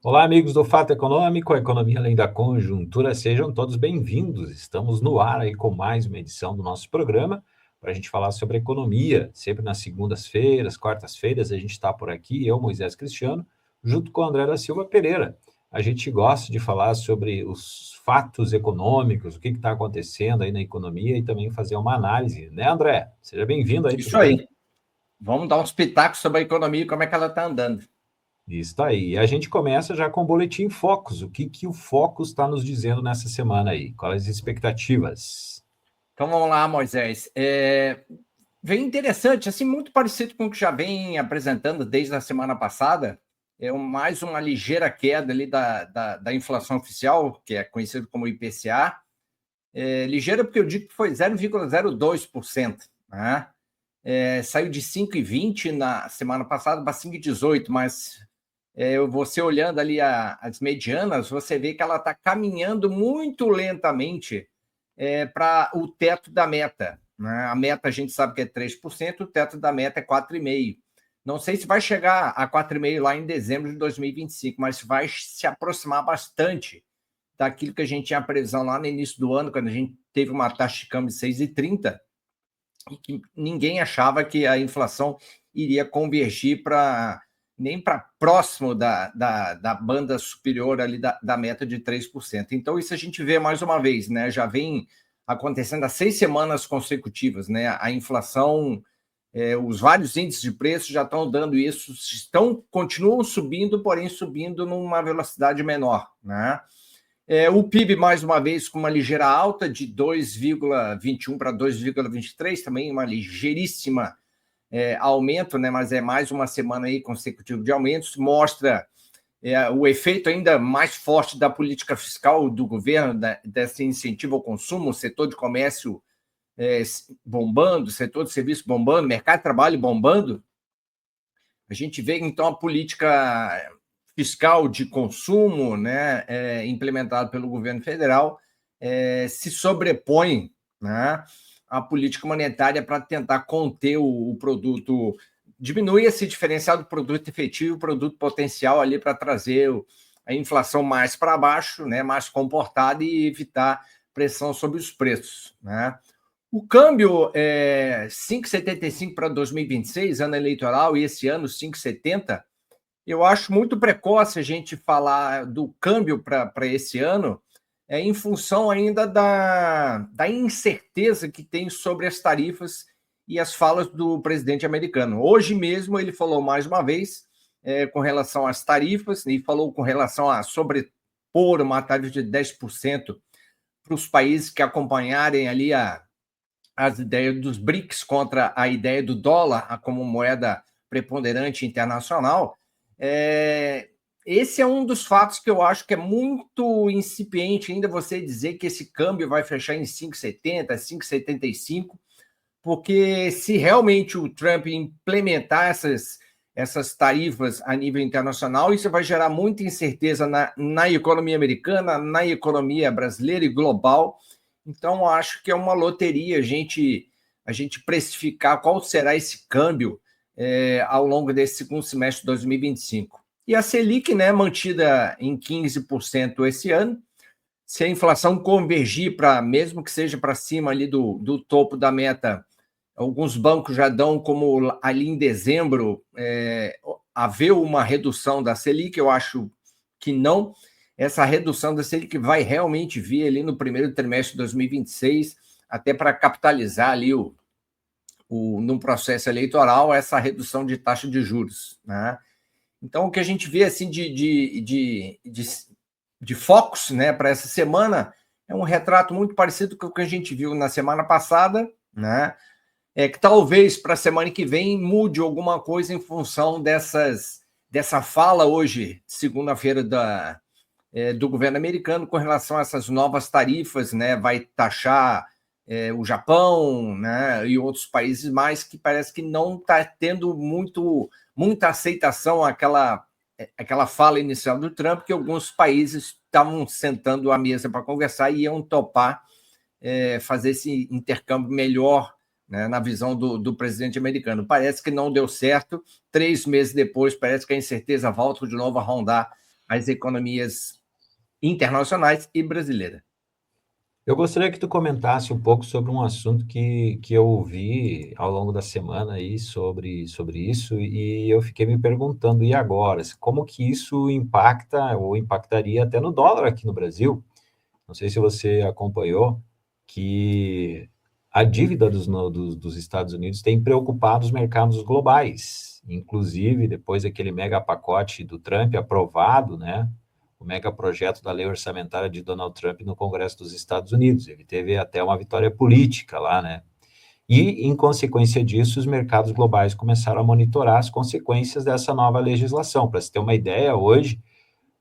Olá, amigos do Fato Econômico, a economia além da conjuntura, sejam todos bem-vindos. Estamos no ar aí com mais uma edição do nosso programa para a gente falar sobre economia. Sempre nas segundas-feiras, quartas-feiras, a gente está por aqui, eu, Moisés Cristiano, junto com o André da Silva Pereira. A gente gosta de falar sobre os fatos econômicos, o que está acontecendo aí na economia e também fazer uma análise, né, André? Seja bem-vindo aí, Isso tudo bem? aí. Vamos dar uns pitacos sobre a economia e como é que ela está andando. Isso aí. E a gente começa já com o Boletim Focus. O que o Focus está nos dizendo nessa semana aí? Quais as expectativas? Então vamos lá, Moisés. Vem interessante, assim, muito parecido com o que já vem apresentando desde a semana passada. Mais uma ligeira queda ali da inflação oficial, que é conhecido como IPCA. Ligeira porque eu digo que foi 0,02%. Né? Saiu de 5,20 na semana passada para 5,18, mas você olhando ali as medianas, você vê que ela está caminhando muito lentamente para o teto da meta. Né? A meta a gente sabe que é 3%, o teto da meta é 4,5%. Não sei se vai chegar a 4,5% lá em dezembro de 2025, mas vai se aproximar bastante daquilo que a gente tinha previsão lá no início do ano, quando a gente teve uma taxa de câmbio de 6,30, e que ninguém achava que a inflação iria convergir nem para próximo da banda superior ali da meta de 3%. Então, isso a gente vê mais uma vez, né? Já vem acontecendo há 6 semanas consecutivas, né? A inflação, os vários índices de preço já estão dando isso, continuam subindo, porém subindo numa velocidade menor, né? O PIB, mais uma vez, com uma ligeira alta de 2,21 para 2,23, também uma ligeiríssima aumento, né? Mas é mais uma semana aí consecutiva de aumentos, mostra o efeito ainda mais forte da política fiscal do governo, desse incentivo ao consumo, o setor de comércio bombando, o setor de serviço bombando, mercado de trabalho bombando. A gente vê, então, a política fiscal de consumo, né, implementada pelo governo federal, se sobrepõe, né, à política monetária para tentar conter o produto, diminuir esse diferencial do produto efetivo e o produto potencial ali para trazer a inflação mais para baixo, né, mais comportada e evitar pressão sobre os preços, né? O câmbio é 5,75 para 2026, ano eleitoral, e esse ano 5,70. Eu acho muito precoce a gente falar do câmbio para esse ano, em função ainda da incerteza que tem sobre as tarifas e as falas do presidente americano. Hoje mesmo ele falou mais uma vez com relação às tarifas e falou com relação a sobrepor uma tarifa de 10% para os países que acompanharem ali as ideias dos BRICS contra a ideia do dólar como moeda preponderante internacional. Esse é um dos fatos que eu acho que é muito incipiente ainda você dizer que esse câmbio vai fechar em 5,70, 5,75, porque se realmente o Trump implementar essas tarifas a nível internacional, isso vai gerar muita incerteza na economia americana, na economia brasileira e global. Então, acho que é uma loteria a gente precificar qual será esse câmbio ao longo desse segundo semestre de 2025. E a Selic, né, mantida em 15% esse ano. Se a inflação convergir para, mesmo que seja para cima ali do topo da meta, alguns bancos já dão como ali em dezembro haver uma redução da Selic, eu acho que não. Essa redução da Selic vai realmente vir ali no primeiro trimestre de 2026, até para capitalizar ali no processo eleitoral essa redução de taxa de juros, né? Então, o que a gente vê assim de focos, né, para essa semana é um retrato muito parecido com o que a gente viu na semana passada, né? Que talvez para a semana que vem mude alguma coisa em função dessa fala hoje, segunda-feira, do governo americano com relação a essas novas tarifas, né? Vai taxar o Japão, né? E outros países mais, que parece que não está tendo muita aceitação àquela fala inicial do Trump, que alguns países estavam sentando à mesa para conversar e iam topar fazer esse intercâmbio melhor, né, na visão do presidente americano. Parece que não deu certo. 3 meses depois, parece que a incerteza volta de novo a rondar as economias internacionais e brasileira. Eu gostaria que tu comentasse um pouco sobre um assunto que eu ouvi ao longo da semana aí sobre isso, e eu fiquei me perguntando, e agora? Como que isso impacta ou impactaria até no dólar aqui no Brasil? Não sei se você acompanhou que a dívida dos Estados Unidos tem preocupado os mercados globais, inclusive depois daquele mega pacote do Trump aprovado, né? O mega projeto da lei orçamentária de Donald Trump no Congresso dos Estados Unidos. Ele teve até uma vitória política lá, né? E, em consequência disso, os mercados globais começaram a monitorar as consequências dessa nova legislação. Para se ter uma ideia, hoje,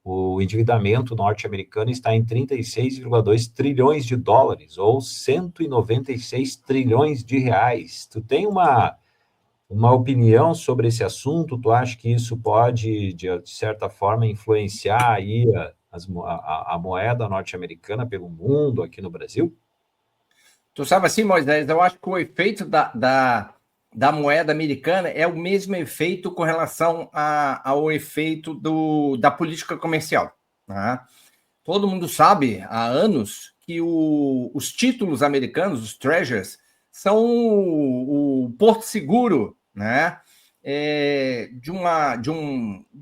o endividamento norte-americano está em 36,2 trilhões de dólares, ou 196 trilhões de reais. Tu tem uma opinião sobre esse assunto? Tu acha que isso pode, de certa forma, influenciar aí a moeda norte-americana pelo mundo aqui no Brasil? Tu sabe assim, Moisés, eu acho que o efeito da moeda americana é o mesmo efeito com relação ao efeito da política comercial. Tá? Todo mundo sabe há anos que os títulos americanos, os treasuries, são o porto seguro, né, de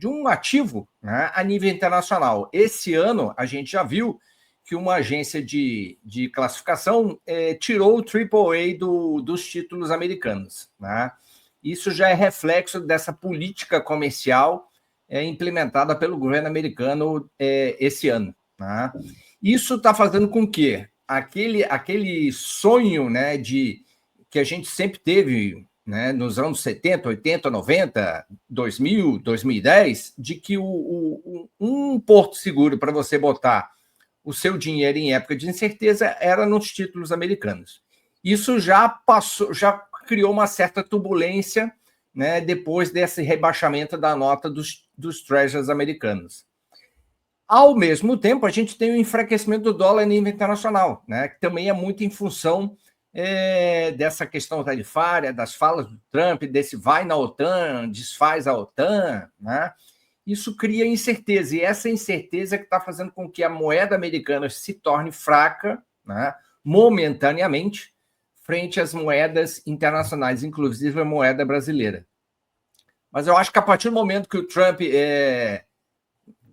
um ativo, né, a nível internacional. Esse ano, a gente já viu que uma agência de classificação tirou o AAA dos títulos americanos. Né? Isso já é reflexo dessa política comercial implementada pelo governo americano esse ano. Né? Isso está fazendo com que aquele sonho, né, que a gente sempre teve, né, nos anos 70, 80, 90, 2000, 2010, de que um porto seguro para você botar o seu dinheiro em época de incerteza era nos títulos americanos. Isso já criou uma certa turbulência, né, depois desse rebaixamento da nota dos treasuries americanos. Ao mesmo tempo, a gente tem o enfraquecimento do dólar a nível internacional, né, que também é muito em função dessa questão tarifária, das falas do Trump, desse vai na OTAN, desfaz a OTAN, né? Isso cria incerteza, e essa incerteza que está fazendo com que a moeda americana se torne fraca, né, momentaneamente, frente às moedas internacionais, inclusive a moeda brasileira. Mas eu acho que a partir do momento que o Trump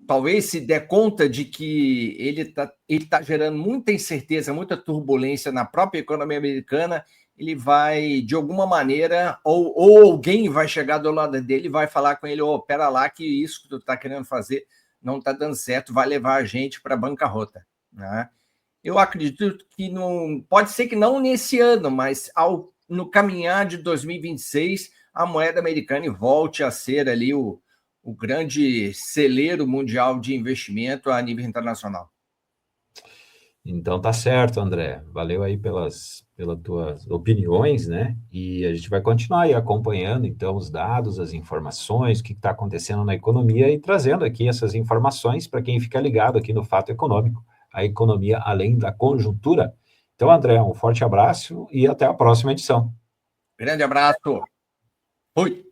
talvez se der conta de que ele tá gerando muita incerteza, muita turbulência na própria economia americana, ele vai, de alguma maneira, ou alguém vai chegar do lado dele e vai falar com ele, pera lá que isso que tu está querendo fazer não está dando certo, vai levar a gente para a bancarrota. Né? Eu acredito que não, pode ser que não nesse ano, mas no caminhar de 2026, a moeda americana volte a ser ali o grande celeiro mundial de investimento a nível internacional. Então tá certo, André. Valeu aí pelas tuas opiniões, né? E a gente vai continuar aí acompanhando, então, os dados, as informações, o que está acontecendo na economia e trazendo aqui essas informações para quem fica ligado aqui no Fato Econômico, a economia além da conjuntura. Então, André, um forte abraço e até a próxima edição. Grande abraço. Fui.